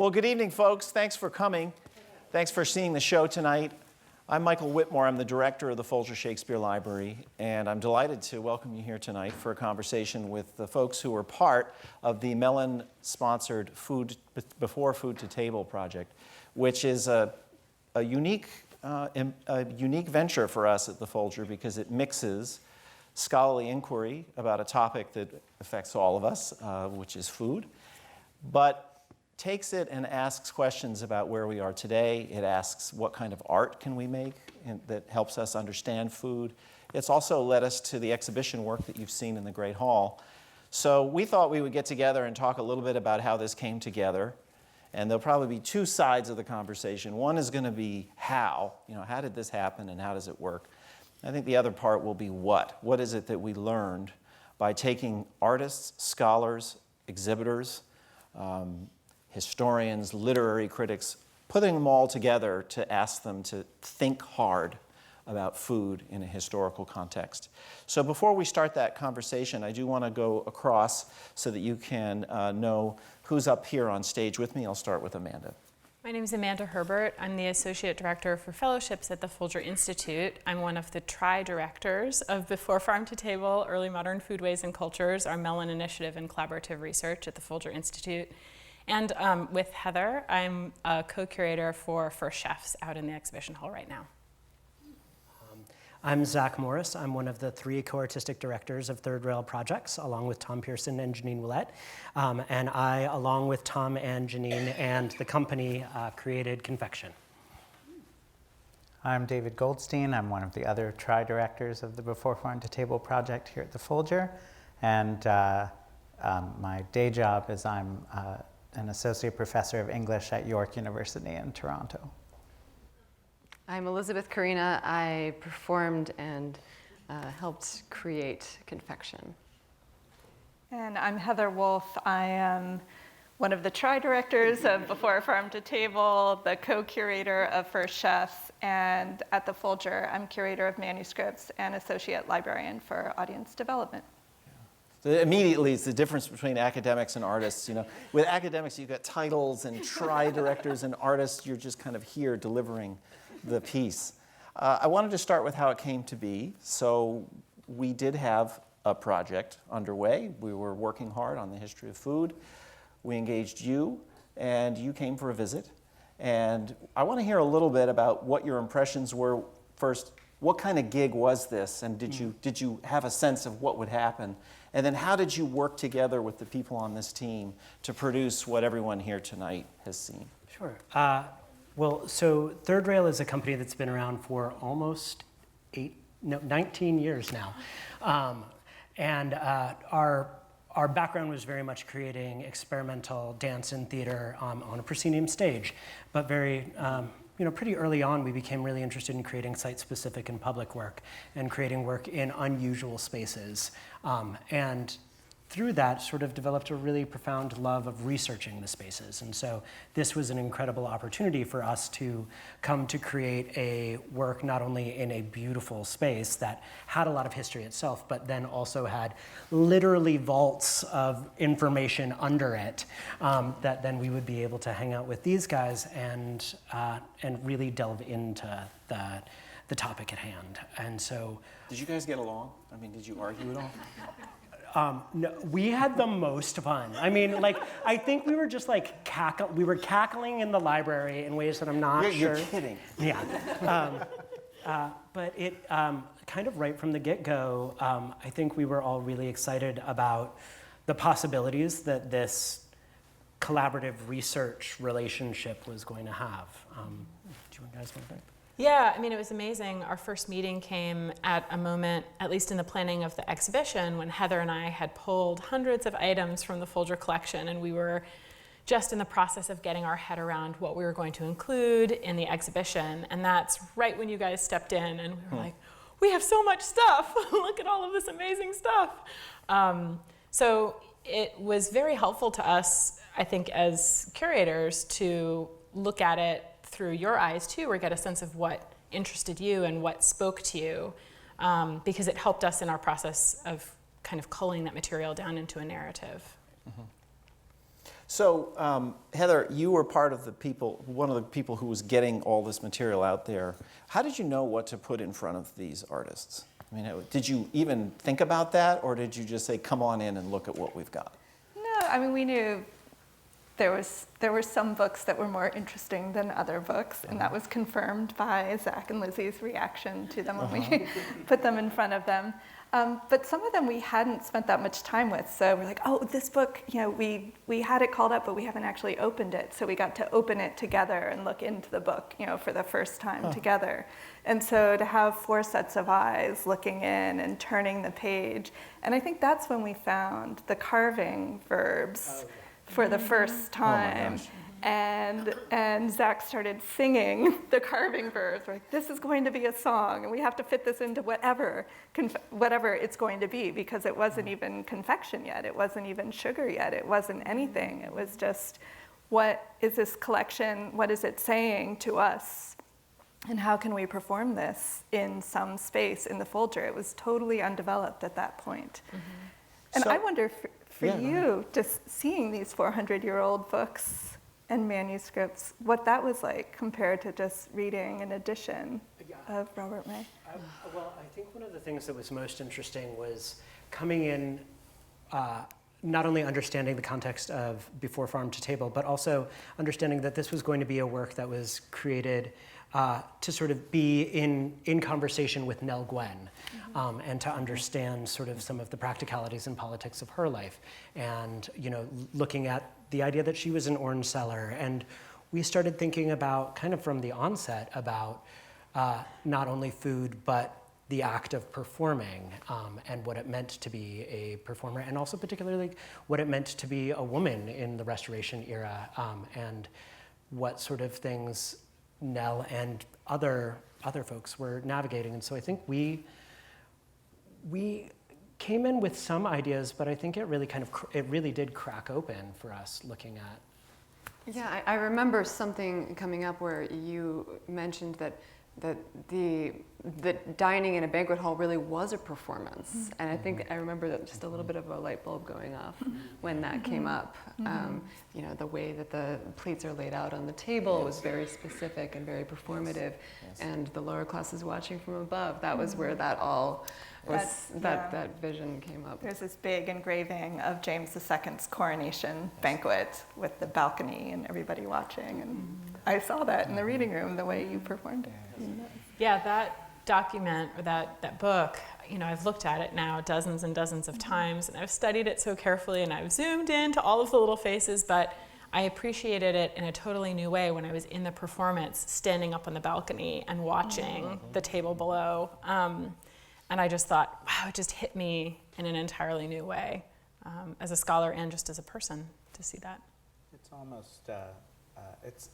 Well, good evening, folks. Thanks for coming. Thanks for seeing the show tonight. I'm Michael Witmore. I'm the director of the Folger Shakespeare Library, and I'm delighted to welcome you here tonight for a conversation with the folks who are part of the Mellon-sponsored Before Food to Table project, which is a unique venture for us at the Folger because it mixes scholarly inquiry about a topic that affects all of us, which is food, but takes it and asks questions about where we are today. It asks what kind of art can we make that helps us understand food. It's also led us to the exhibition work that you've seen in the Great Hall. So we thought we would get together and talk a little bit about how this came together. And there'll probably be two sides of the conversation. One is going to be how did this happen and how does it work? I think the other part will be what. What is it that we learned by taking artists, scholars, exhibitors, historians, literary critics, putting them all together to ask them to think hard about food in a historical context. So before we start that conversation, I do want to go across so that you can know who's up here on stage with me. I'll start with Amanda. My name is Amanda Herbert. I'm the Associate Director for Fellowships at the Folger Institute. I'm one of the tri-directors of Before Farm to Table, Early Modern Foodways and Cultures, our Mellon Initiative and Collaborative Research at the Folger Institute. And with Heather, I'm a co-curator for First Chefs out in the exhibition hall right now. I'm Zach Morris. I'm one of the three co-artistic directors of Third Rail Projects, along with Tom Pearson and Janine Willett. And I, along with Tom and Janine and the company, created Confection. I'm David Goldstein. I'm one of the other tri-directors of the Before Farm to Table project here at the Folger. And my day job is I'm an associate professor of English at York University in Toronto. I'm Elizabeth Carena. I performed and helped create Confection. And I'm Heather Wolfe. I am one of the tri-directors of Before Farm to Table, the co-curator of First Chefs, and at the Folger, I'm curator of manuscripts and associate librarian for audience development. Immediately, it's the difference between academics and artists. With academics, you've got titles and tri-directors, and artists, you're just kind of here delivering the piece. I wanted to start with how it came to be. So we did have a project underway. We were working hard on the history of food. We engaged you, and you came for a visit. And I want to hear a little bit about what your impressions were. First, what kind of gig was this? And did you have a sense of what would happen? And then how did you work together with the people on this team to produce what everyone here tonight has seen? Sure. Well, so Third Rail is a company that's been around for almost 19 years now. And our background was very much creating experimental dance and theater on a proscenium stage. But pretty early on, we became really interested in creating site-specific and public work and creating work in unusual spaces. And through that, sort of developed a really profound love of researching the spaces. And so this was an incredible opportunity for us to come to create a work not only in a beautiful space that had a lot of history itself, but then also had literally vaults of information under it that then we would be able to hang out with these guys and really delve into the topic at hand. And so, did you guys get along? I mean, did you argue at all? No, we had the most fun. I mean, I think we were just we were cackling in the library in ways that I'm not sure. You're kidding. Yeah. But it kind of right from the get-go, I think we were all really excited about the possibilities that this collaborative research relationship was going to have. Do you guys want to think? Yeah, I mean, it was amazing. Our first meeting came at a moment, at least in the planning of the exhibition, when Heather and I had pulled hundreds of items from the Folger collection, and we were just in the process of getting our head around what we were going to include in the exhibition. And that's right when you guys stepped in, and we were like, we have so much stuff. Look at all of this amazing stuff. So it was very helpful to us, I think, as curators to look at it through your eyes too, or get a sense of what interested you and what spoke to you, because it helped us in our process of kind of culling that material down into a narrative. Mm-hmm. So, Heather, you were part of the people, one of the people who was getting all this material out there. How did you know what to put in front of these artists? I mean, did you even think about that, or did you just say, come on in and look at what we've got? No, I mean, we knew there were some books that were more interesting than other books, and that was confirmed by Zach and Lizzie's reaction to them when we put them in front of them. But some of them we hadn't spent that much time with, so we're like, oh, this book, you know, we had it called up, but we haven't actually opened it, so we got to open it together and look into the book, you know, for the first time together. And so to have 4 sets of eyes looking in and turning the page, and I think that's when we found the carving verbs for the first time. And Zach started singing the carving verbs. We're like, this is going to be a song, and we have to fit this into whatever it's going to be, because it wasn't even confection yet. It wasn't even sugar yet. It wasn't anything. It was just, what is this collection? What is it saying to us? And how can we perform this in some space in the Folger? It was totally undeveloped at that point. And I wonder, for you, just seeing these 400-year-old books and manuscripts, what that was like compared to just reading an edition of Robert May. Well, I think one of the things that was most interesting was coming in, not only understanding the context of Before Farm to Table, but also understanding that this was going to be a work that was created to sort of be in conversation with Nell Gwyn, and to understand sort of some of the practicalities and politics of her life, and, you know, looking at the idea that she was an orange seller. And we started thinking about, kind of from the onset, about not only food, but the act of performing, and what it meant to be a performer, and also particularly what it meant to be a woman in the Restoration era, and what sort of things Nell and other folks were navigating. And so I think we came in with some ideas, but I think it really did crack open for us looking at. Yeah, I remember something coming up where you mentioned that the dining in a banquet hall really was a performance, and I think I remember that just a little bit of a light bulb going off when that came up. You know, the way that the plates are laid out on the table was very specific and very performative, and the lower classes watching from above. That was where that all was. That vision came up. There's this big engraving of James II's coronation banquet with the balcony and everybody watching, and I saw that in the reading room, the way you performed it. Yeah, that document, or that book, you know, I've looked at it now dozens and dozens of times, and I've studied it so carefully, and I've zoomed into all of the little faces, but I appreciated it in a totally new way when I was in the performance, standing up on the balcony and watching the table below. And I just thought, wow, it just hit me in an entirely new way, as a scholar and just as a person, to see that. It's almost,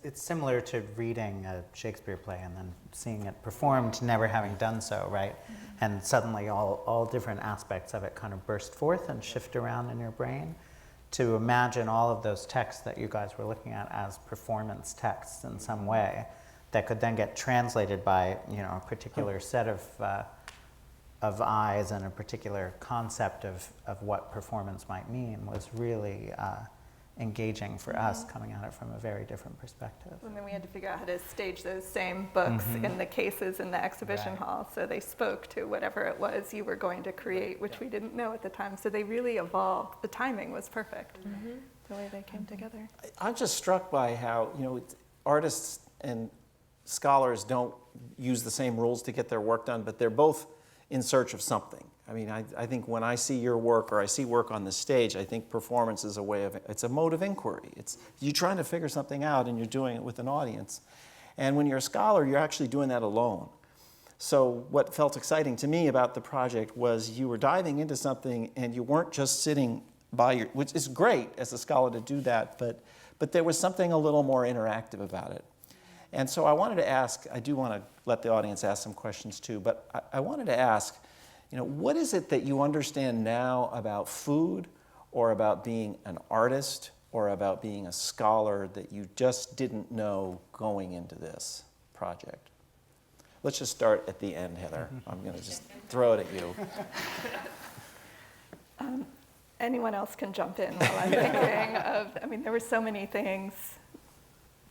it's similar to reading a Shakespeare play and then seeing it performed, never having done so, right? And suddenly all different aspects of it kind of burst forth and shift around in your brain. To imagine all of those texts that you guys were looking at as performance texts in some way that could then get translated by, you know, a particular set of eyes and a particular concept of what performance might mean was really engaging for us, coming at it from a very different perspective. And then we had to figure out how to stage those same books in the cases in the exhibition hall, so they spoke to whatever it was you were going to create, which we didn't know at the time. So they really evolved. The timing was perfect, the way they came together. I'm just struck by how, you know, artists and scholars don't use the same rules to get their work done, but they're both in search of something. I mean, I think when I see your work or I see work on the stage, I think performance is a way of, it's a mode of inquiry. It's you trying to figure something out and you're doing it with an audience. And when you're a scholar, you're actually doing that alone. So what felt exciting to me about the project was you were diving into something and you weren't just sitting by your, which is great as a scholar to do that, but there was something a little more interactive about it. And so I wanted to ask, I do want to let the audience ask some questions too, but I wanted to ask, you know, what is it that you understand now about food or about being an artist or about being a scholar that you just didn't know going into this project? Let's just start at the end, Heather. I'm going to just throw it at you. anyone else can jump in while I'm thinking of, I mean, there were so many things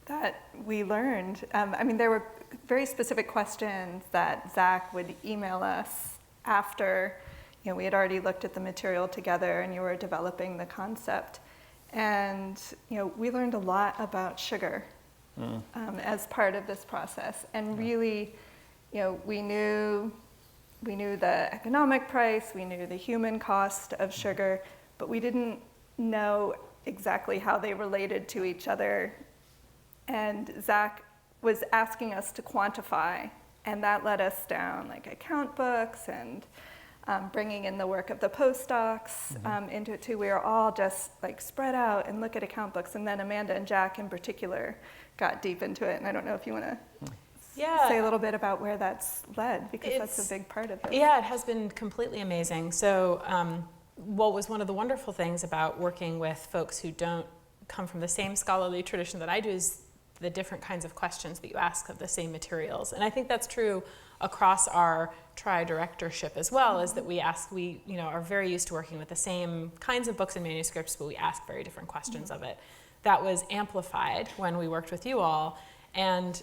that we learned. I mean, there were very specific questions that Zach would email us after, you know, we had already looked at the material together and you were developing the concept. And, you know, we learned a lot about sugar as part of this process. And really, you know, we knew the economic price, we knew the human cost of sugar, but we didn't know exactly how they related to each other. And Zach was asking us to quantify, and that led us down like account books and bringing in the work of the postdocs into it too. We were all just like spread out and look at account books. And then Amanda and Jack in particular got deep into it. And I don't know if you want to say a little bit about where that's led, because that's a big part of it. Yeah, it has been completely amazing. So what was one of the wonderful things about working with folks who don't come from the same scholarly tradition that I do is the different kinds of questions that you ask of the same materials. And I think that's true across our tri-directorship as well, is that we are very used to working with the same kinds of books and manuscripts, but we ask very different questions of it. That was amplified when we worked with you all. And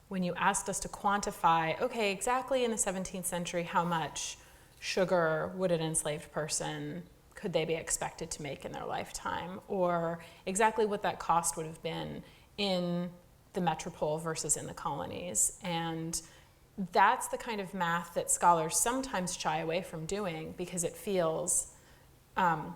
when you asked us to quantify, okay, exactly in the 17th century, how much sugar would an enslaved person, could they be expected to make in their lifetime? Or exactly what that cost would have been in the metropole versus in the colonies. And that's the kind of math that scholars sometimes shy away from doing because it feels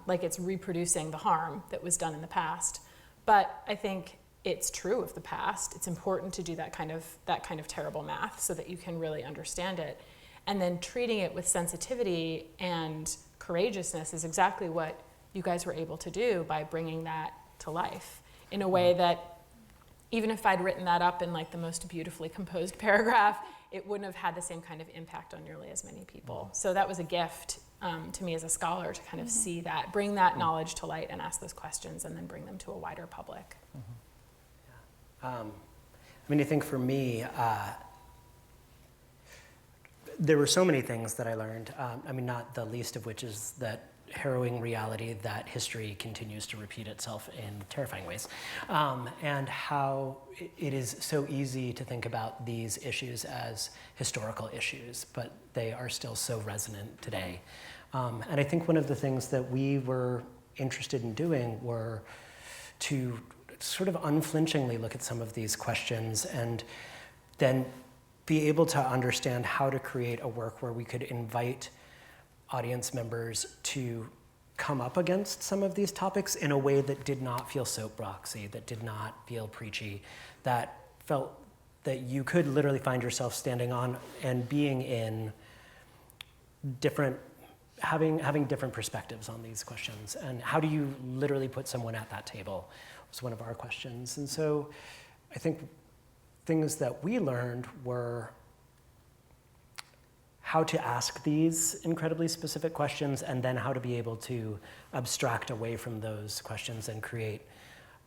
like it's reproducing the harm that was done in the past. But I think it's true of the past. It's important to do that kind of terrible math so that you can really understand it. And then treating it with sensitivity and courageousness is exactly what you guys were able to do by bringing that to life in a way that even if I'd written that up in like the most beautifully composed paragraph, it wouldn't have had the same kind of impact on nearly as many people. So that was a gift to me as a scholar to kind of see that, bring that knowledge to light and ask those questions and then bring them to a wider public. I mean, I think for me, there were so many things that I learned. I mean, not the least of which is that harrowing reality that history continues to repeat itself in terrifying ways, and how it is so easy to think about these issues as historical issues, but they are still so resonant today. And I think one of the things that we were interested in doing were to sort of unflinchingly look at some of these questions and then be able to understand how to create a work where we could invite audience members to come up against some of these topics in a way that did not feel soapboxy, that did not feel preachy, that felt that you could literally find yourself standing on and being in different, having different perspectives on these questions. And how do you literally put someone at that table was one of our questions. And so I think things that we learned were how to ask these incredibly specific questions and then how to be able to abstract away from those questions and create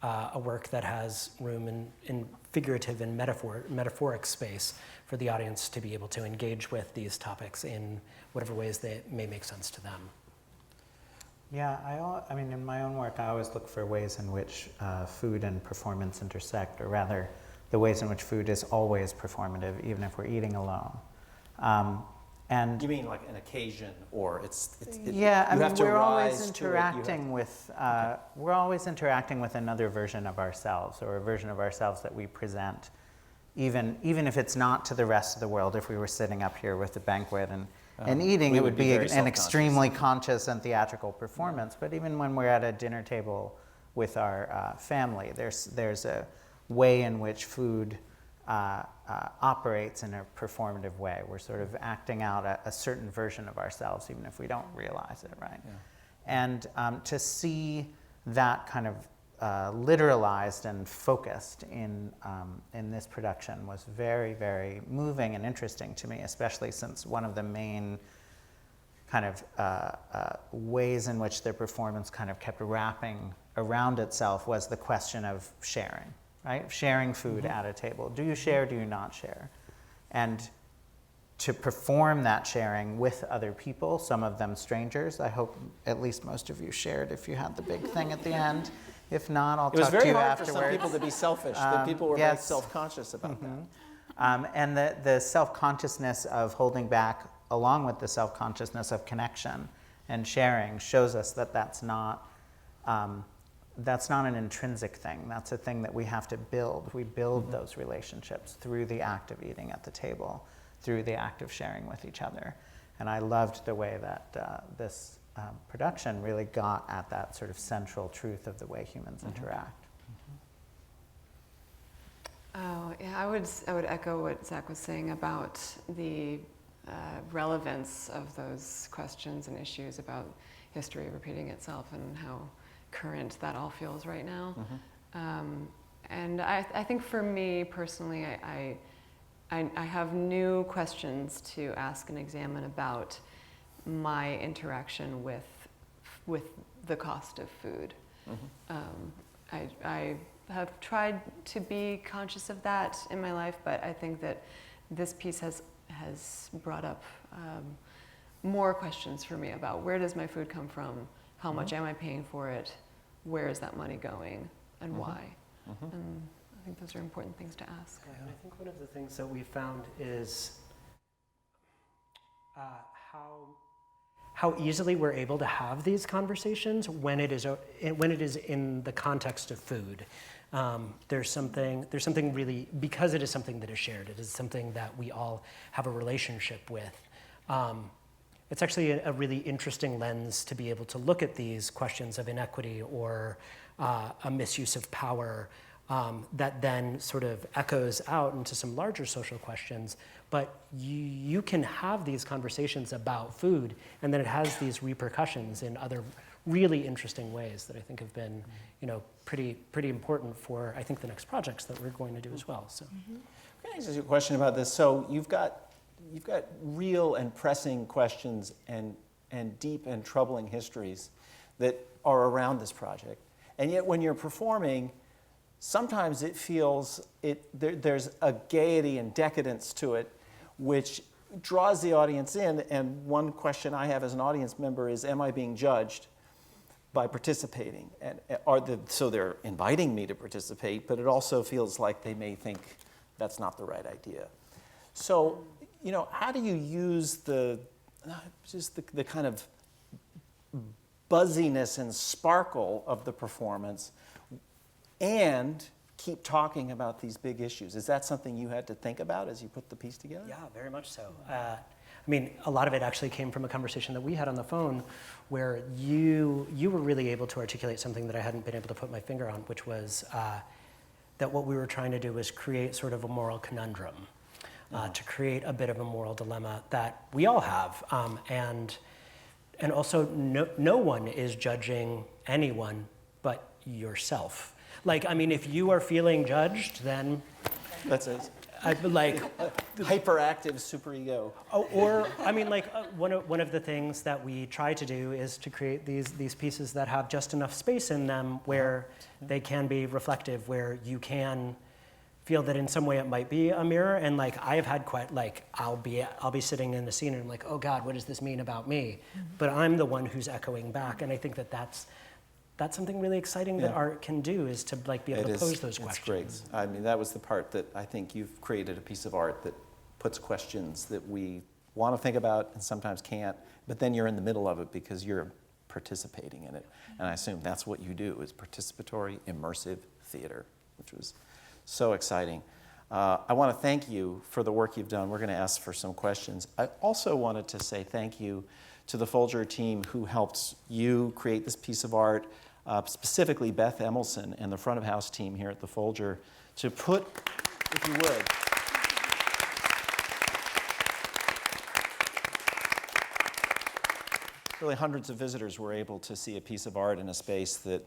a work that has room in figurative and metaphoric space for the audience to be able to engage with these topics in whatever ways that may make sense to them. Yeah, I mean, in my own work, I always look for ways in which food and performance intersect, or rather, the ways in which food is always performative, even if we're eating alone. And you mean like an occasion, or yeah, I mean, we're always interacting with another version of ourselves, or a version of ourselves that we present, even if it's not to the rest of the world. If we were sitting up here with a banquet and eating, it would be an extremely conscious and theatrical performance. But even when we're at a dinner table with our family, there's a way in which food operates in a performative way. We're sort of acting out a certain version of ourselves, even if we don't realize it, right? Yeah. And to see that kind of literalized and focused in this production was very, very moving and interesting to me, especially since one of the main kind of ways in which their performance kind of kept wrapping around itself was the question of sharing. Right? Sharing food at a table. Do you share, do you not share? And to perform that sharing with other people, some of them strangers. I hope at least most of you shared if you had the big thing at the end. If not, I'll talk to you afterwards. It was very hard for some people to be selfish. The people were very self-conscious about that. And the self-consciousness of holding back, along with the self-consciousness of connection and sharing, shows us that that's not an intrinsic thing. That's a thing that we have to build. We build those relationships through the act of eating at the table, through the act of sharing with each other. And I loved the way that this production really got at that sort of central truth of the way humans interact. Oh, yeah, I would echo what Zach was saying about the relevance of those questions and issues about history repeating itself and how current that all feels right now. And I think for me personally, I have new questions to ask and examine about my interaction with the cost of food. I have tried to be conscious of that in my life, but I think that this piece has brought up more questions for me about where does my food come from, how much am I paying for it, where is that money going, and why? And I think those are important things to ask. Yeah, and I think one of the things that we found is how easily we're able to have these conversations when it is in the context of food. There's something really, because it is something that is shared, it is something that we all have a relationship with. It's actually a really interesting lens to be able to look at these questions of inequity or a misuse of power that then sort of echoes out into some larger social questions. But you can have these conversations about food, and then it has these repercussions in other really interesting ways that I think have been, pretty important for, I think, the next projects that we're going to do as well. So, Can I ask you a question about this? So you've got real and pressing questions and deep and troubling histories that are around this project, and yet when you're performing, sometimes it feels there's a gaiety and decadence to it, which draws the audience in. And one question I have as an audience member is, am I being judged by participating? And so they're inviting me to participate, but it also feels like they may think that's not the right idea. So, how do you use the kind of buzziness and sparkle of the performance and keep talking about these big issues? Is that something you had to think about as you put the piece together? yeah, very much so. A lot of it actually came from a conversation that we had on the phone where you were really able to articulate something that I hadn't been able to put my finger on, which was that what we were trying to do was create sort of a moral conundrum, to create a bit of a moral dilemma that we all have. And also no one is judging anyone but yourself. If you are feeling judged, then That's it. Hyperactive superego. One of the things that we try to do is to create these pieces that have just enough space in them where they can be reflective, where you can feel that in some way it might be a mirror. And I have had quite I'll be sitting in the scene and I'm like, oh God, what does this mean about me? But I'm the one who's echoing back, and I think that's something really exciting that art can do, is to be able to pose those questions. It's great. That was the part that I think you've created a piece of art that puts questions that we want to think about and sometimes can't, but then you're in the middle of it because you're participating in it. And I assume that's what you do, is participatory, immersive theater, which was so exciting. I want to thank you for the work you've done. We're going to ask for some questions. I also wanted to say thank you to the Folger team who helped you create this piece of art, specifically Beth Emelson and the front of house team here at the Folger, to put, if you would, really hundreds of visitors were able to see a piece of art in a space that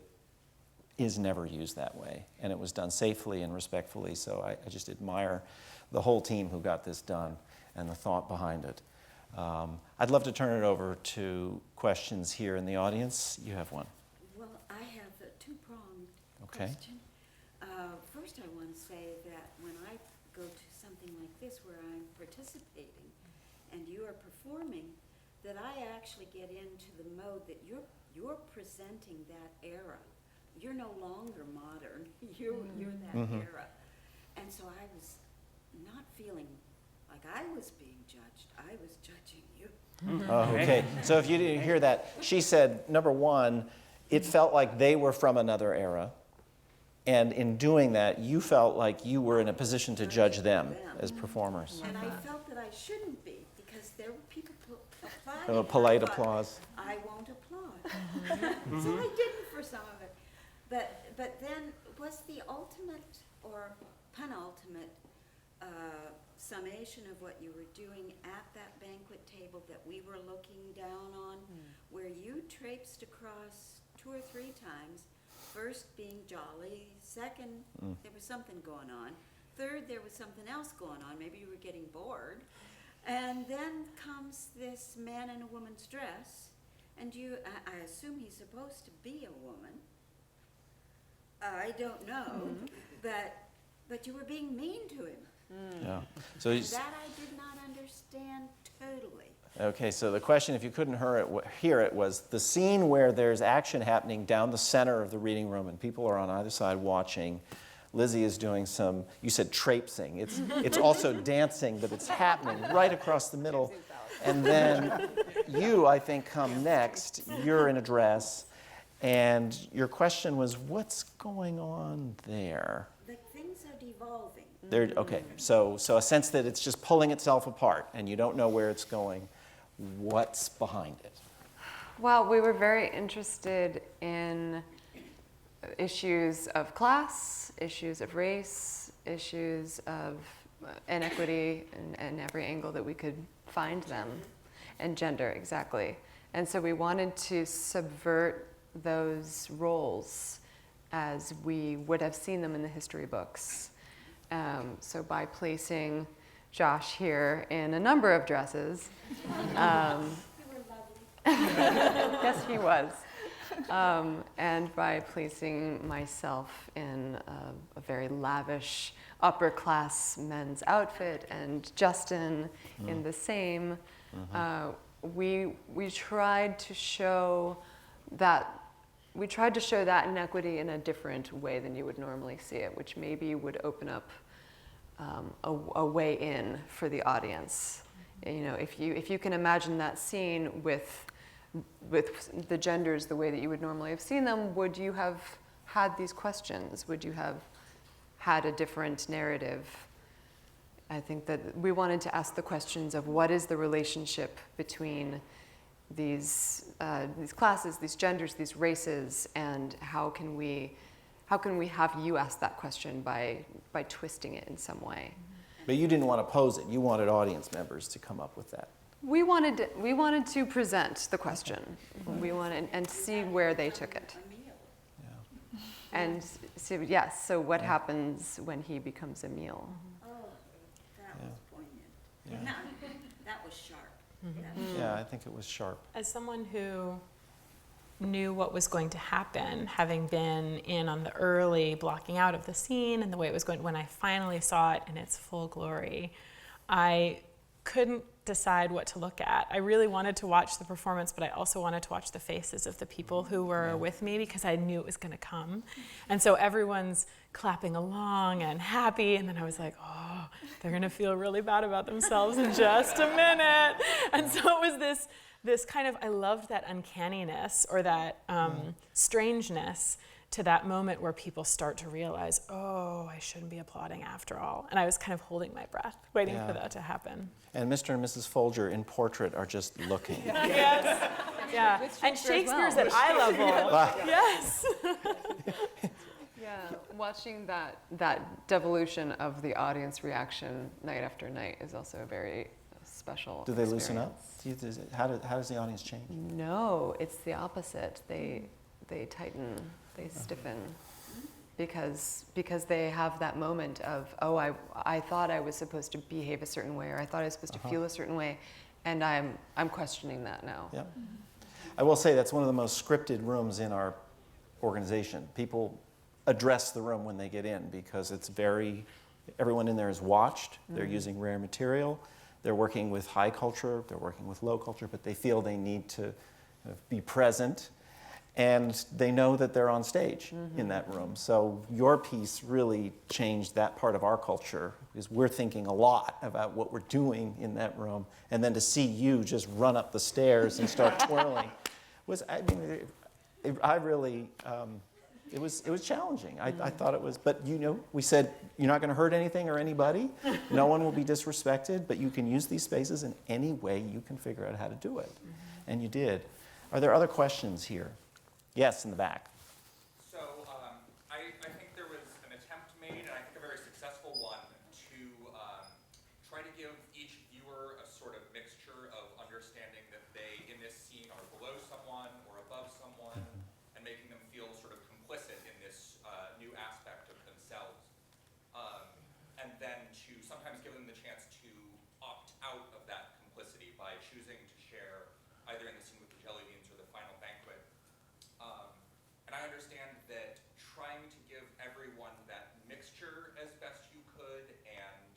is never used that way. And it was done safely and respectfully, so I just admire the whole team who got this done and the thought behind it. I'd love to turn it over to questions here in the audience. You have one. Well, I have a two-pronged Okay. question. First, I want to say that when I go to something like this where I'm participating, and you are performing, that I actually get into the mode that you're presenting that era. You're no longer modern. You're that era. And so I was not feeling like I was being judged. I was judging you. Oh, okay. So if you didn't hear that, she said, number one, it felt like they were from another era. And in doing that, you felt like you were in a position to judge them as performers. And I felt that I shouldn't be, because there were people applauding. Oh, and polite I thought, applause. I won't applaud. So I didn't for some of it. But then was the ultimate or penultimate summation of what you were doing at that banquet table that we were looking down on, where you traipsed across 2 or 3 times, first being jolly, second, there was something going on, third, there was something else going on, maybe you were getting bored, and then comes this man in a woman's dress, and I assume he's supposed to be a woman. I don't know, but you were being mean to him. Yeah. So That I did not understand totally. okay, so the question, if you couldn't hear it, was the scene where there's action happening down the center of the reading room and people are on either side watching. Lizzie is doing some, you said traipsing. It's also dancing, but it's happening right across the middle. And then you, I think, come next. You're in a dress. And your question was, what's going on there? The things are devolving. Okay, so a sense that it's just pulling itself apart and you don't know where it's going. What's behind it? Well, we were very interested in issues of class, issues of race, issues of inequity in every angle that we could find them, and gender, exactly. And so we wanted to subvert those roles as we would have seen them in the history books. So by placing Josh here in a number of dresses, yes, he was. And by placing myself in a very lavish upper class men's outfit and Justin in the same, we tried to show that inequity in a different way than you would normally see it, which maybe would open up a way in for the audience. You know, if you can imagine that scene with the genders the way that you would normally have seen them, would you have had these questions? Would you have had a different narrative? I think that we wanted to ask the questions of what is the relationship between these classes, these genders, these races, and how can we have you ask that question by twisting it in some way? But you didn't want to pose it. You wanted audience members to come up with that. We wanted to present the question. We wanted and see where they took it. Yeah. And so yes, so what happens when he becomes Emile? Oh, that was poignant. Yeah. No, that was sharp. Yeah, I think it was sharp. As someone who knew what was going to happen, having been in on the early blocking out of the scene and the way it was going, when I finally saw it in its full glory, I couldn't decide what to look at. I really wanted to watch the performance, but I also wanted to watch the faces of the people who were with me because I knew it was going to come. And so everyone's clapping along and happy, and then I was like, oh, they're going to feel really bad about themselves in just a minute. And so it was this kind of, I loved that uncanniness or that strangeness to that moment where people start to realize, oh, I shouldn't be applauding after all. And I was kind of holding my breath, waiting for that to happen. And Mr. and Mrs. Folger in portrait are just looking. Yes. Yeah. And Shakespeare's at eye level. Yes. Yeah, watching that devolution of the audience reaction night after night is also a very special Do they loosen experience. up? How does the audience change? No, it's the opposite. They tighten, they stiffen, because they have that moment of, oh, I thought I was supposed to behave a certain way, or I thought I was supposed to feel a certain way, and I'm questioning that now. Yeah. I will say that's one of the most scripted rooms in our organization. People address the room when they get in because it's everyone in there is watched. They're using rare material. They're working with high culture, they're working with low culture, but they feel they need to be present. And they know that they're on stage in that room. So your piece really changed that part of our culture, because we're thinking a lot about what we're doing in that room. And then to see you just run up the stairs and start twirling was, I mean, it was challenging. I thought it was, but we said, you're not going to hurt anything or anybody. No one will be disrespected, but you can use these spaces in any way you can figure out how to do it. And you did. Are there other questions here? Yes, in the back. So I think there was an attempt made, and I think a very successful one, to try to give each viewer a sort of mixture of understanding that they, in this scene, are below someone or above someone, and making them feel sort of complicit in this new aspect of themselves. And then to sometimes give them the chance to opt out of that complicity by choosing to share either in the scene with the jelly beans or the final banquet. And I understand that trying to give everyone that mixture as best you could and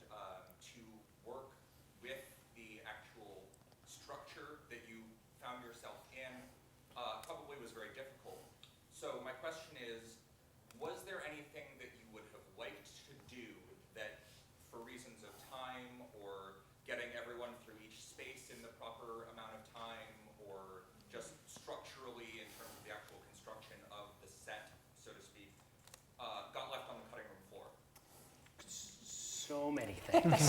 to work with the actual structure that you found yourself in probably was very difficult. So my question is, was there anything that you would have liked to do that, for reasons of time or getting everyone through each space in the proper amount of time, or just structurally in terms of the actual construction of the set, so to speak, got left on the cutting room floor? So many things.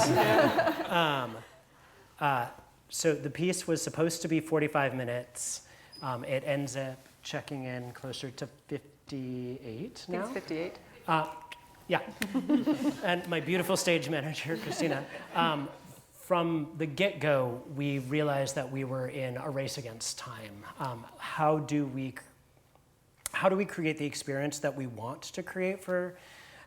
So the piece was supposed to be 45 minutes. It ends up checking in closer to 58 now. I think it's 58. Yeah. And my beautiful stage manager, Christina. From the get-go, we realized that we were in a race against time. How do we create the experience that we want to create for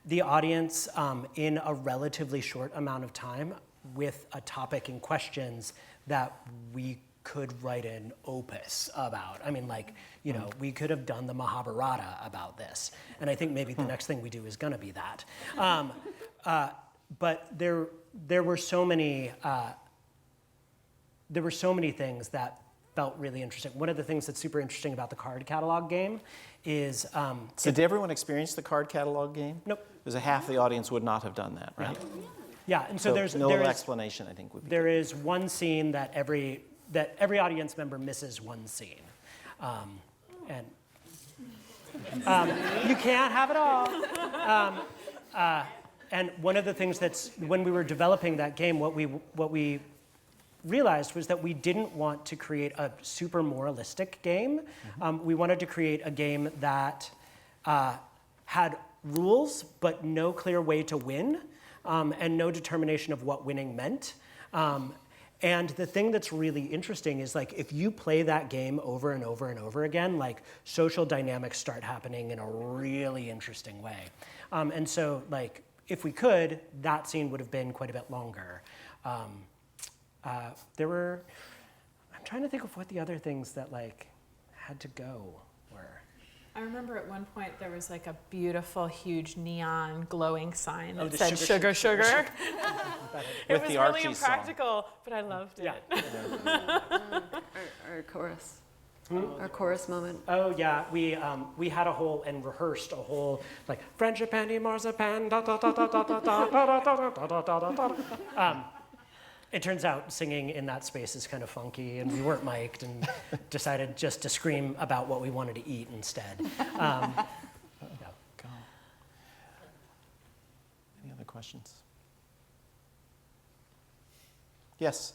the audience in a relatively short amount of time, with a topic and questions that we could write an opus about? I mean, we could have done the Mahabharata about this. And I think maybe the next thing we do is going to be that. But there were so many things that felt really interesting. One of the things that's super interesting about the card catalog game is... So did everyone experience the card catalog game? Nope. Because half the audience would not have done that, right? Yeah, and so there's no explanation, I think, would be there is one scene that every audience member misses one scene. And you can't have it all. And one of the things that's, when we were developing that game, what we realized was that we didn't want to create a super moralistic game. We wanted to create a game that had rules, but no clear way to win, and no determination of what winning meant. And the thing that's really interesting is, if you play that game over and over and over again, social dynamics start happening in a really interesting way. And so, if we could, that scene would have been quite a bit longer. I'm trying to think of what the other things that had to go were. I remember at one point there was a beautiful, huge neon glowing sign that the said sugar, sugar, sugar. It With was the really Archie impractical, but I loved it. Yeah. Our chorus. Our chorus moment. Oh yeah, we had a whole and rehearsed a whole friendship and marzipan. Da, da, da, da, da, da, da, da, da, da, da, da, da. It turns out singing in that space is kind of funky, and we weren't mic'd, and decided just to scream about what we wanted to eat instead. Go. Any other questions? Yes.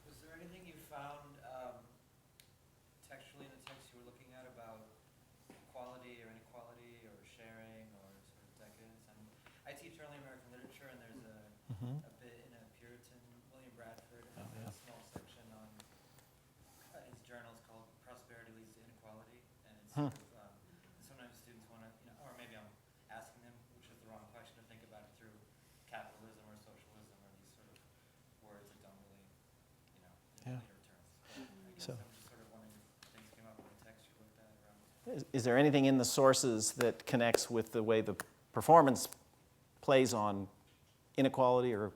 Was there anything you found textually in the text you were looking at about equality or inequality or sharing or sort of decadence? I teach early American literature, and there's a bit in a Puritan, William Bradford, has a small section on his journal is called Prosperity Leads to Inequality, and it's sort of, sometimes students want to, or maybe I'm asking them, which is the wrong question, to think about it through capitalism or socialism or these sort of words that don't really, in Yeah. later terms. But I guess So- I'm just sort of wondering if things came up in the text you looked at around. Is there anything in the sources that connects with the way the performance plays on inequality or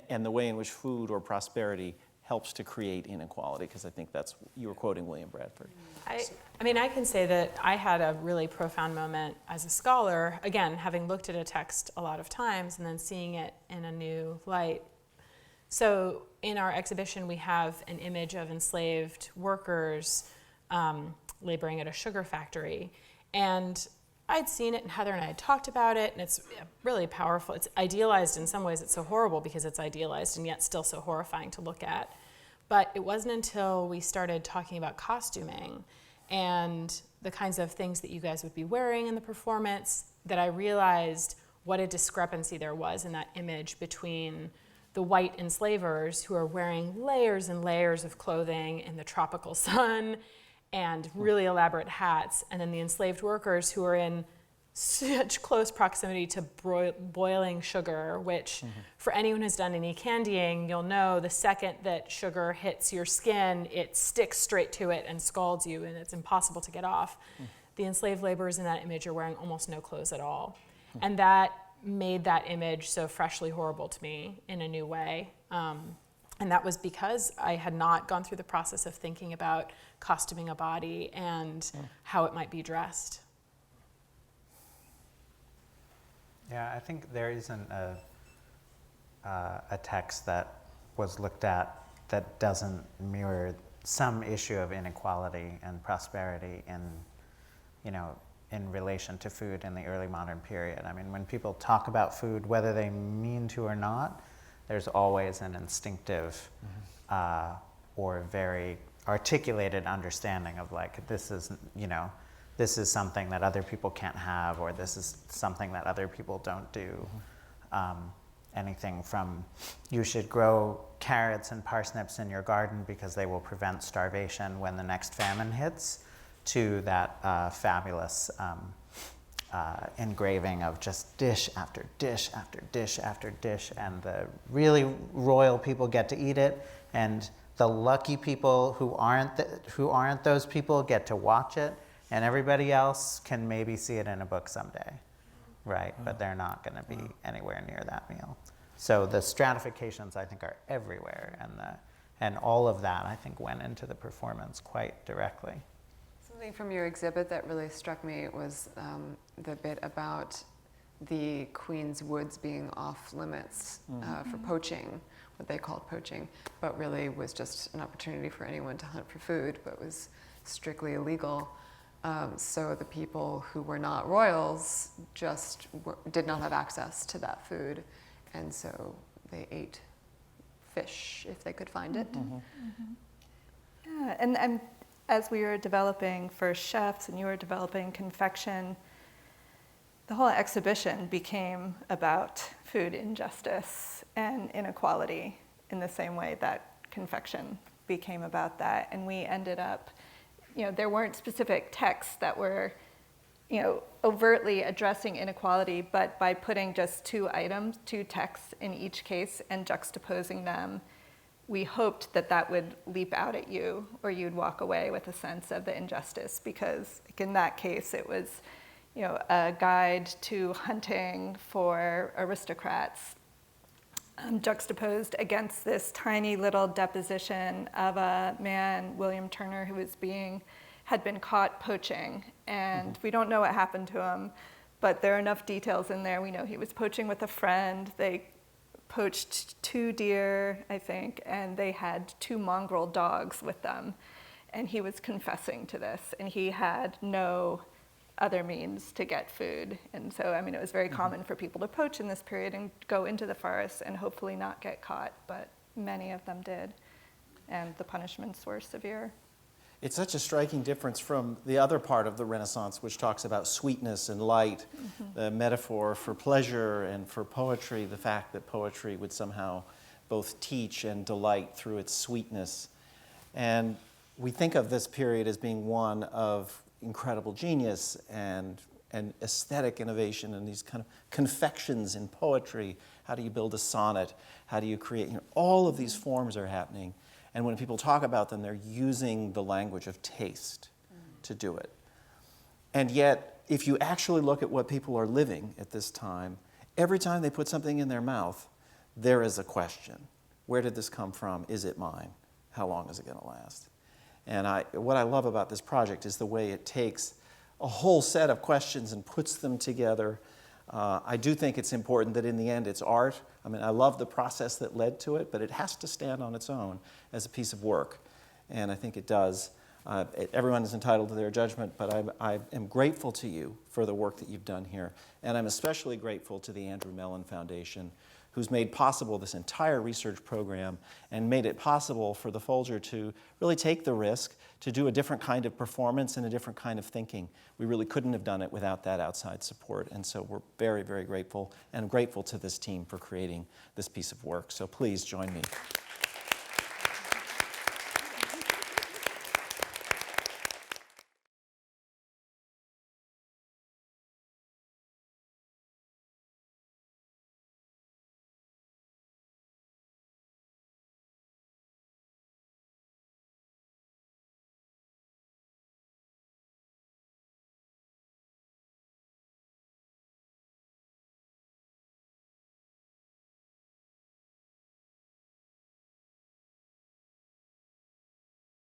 and the way in which food or prosperity helps to create inequality, because I think that's, you were quoting William Bradford. I mean, I can say that I had a really profound moment as a scholar, again, having looked at a text a lot of times and then seeing it in a new light. So in our exhibition, we have an image of enslaved workers laboring at a sugar factory. And I'd seen it, and Heather and I had talked about it, and it's really powerful. It's idealized in some ways. It's so horrible because it's idealized and yet still so horrifying to look at. But it wasn't until we started talking about costuming and the kinds of things that you guys would be wearing in the performance that I realized what a discrepancy there was in that image between the white enslavers who are wearing layers and layers of clothing in the tropical sun and really elaborate hats, and then the enslaved workers who are in such close proximity to boiling sugar, which for anyone who's done any candying, you'll know the second that sugar hits your skin, it sticks straight to it and scalds you, and it's impossible to get off. The enslaved laborers in that image are wearing almost no clothes at all. And that made that image so freshly horrible to me in a new way. And that was because I had not gone through the process of thinking about costuming a body and how it might be dressed. Yeah, I think there isn't a text that was looked at that doesn't mirror some issue of inequality and prosperity in relation to food in the early modern period. I mean, when people talk about food, whether they mean to or not, there's always an instinctive or very articulated understanding of like, this is something that other people can't have, or this is something that other people don't do. Anything from, you should grow carrots and parsnips in your garden because they will prevent starvation when the next famine hits, to that fabulous engraving of just dish after dish after dish after dish, and the really royal people get to eat it, and the lucky people who aren't those people get to watch it, and everybody else can maybe see it in a book someday, right? But they're not going to be anywhere near that meal. So the stratifications, I think, are everywhere, and all of that, I think, went into the performance quite directly. Something from your exhibit that really struck me was the bit about the Queen's Woods being off limits for poaching, what they called poaching, but really was just an opportunity for anyone to hunt for food, but was strictly illegal. So the people who were not royals just did not have access to that food, and so they ate fish if they could find it. Yeah, and as we were developing First Chefs and you were developing Confection, the whole exhibition became about food injustice and inequality in the same way that Confection became about that. And we ended up, there weren't specific texts that were, overtly addressing inequality, but by putting just two texts in each case and juxtaposing them, we hoped that would leap out at you, or you'd walk away with a sense of the injustice, because in that case it was, a guide to hunting for aristocrats, juxtaposed against this tiny little deposition of a man, William Turner, who had been caught poaching, and we don't know what happened to him, but there are enough details in there. We know he was poaching with a friend. They poached 2 deer, I think, and they had 2 mongrel dogs with them. And he was confessing to this, and he had no other means to get food. And so, it was very common for people to poach in this period and go into the forest and hopefully not get caught, but many of them did, and the punishments were severe. It's such a striking difference from the other part of the Renaissance, which talks about sweetness and light, the metaphor for pleasure and for poetry, the fact that poetry would somehow both teach and delight through its sweetness. And we think of this period as being one of incredible genius and aesthetic innovation and these kind of confections in poetry. How do you build a sonnet? How do you create, all of these forms are happening. And when people talk about them, they're using the language of taste to do it. And yet, if you actually look at what people are living at this time, every time they put something in their mouth, there is a question. Where did this come from? Is it mine? How long is it going to last? And what I love about this project is the way it takes a whole set of questions and puts them together. I do think it's important that in the end it's art. I mean, I love the process that led to it, but it has to stand on its own as a piece of work. And I think it does. Everyone is entitled to their judgment, but I am grateful to you for the work that you've done here. And I'm especially grateful to the Andrew Mellon Foundation, who's made possible this entire research program and made it possible for the Folger to really take the risk to do a different kind of performance and a different kind of thinking. We really couldn't have done it without that outside support. And so we're very, very grateful, and grateful to this team for creating this piece of work. So please join me.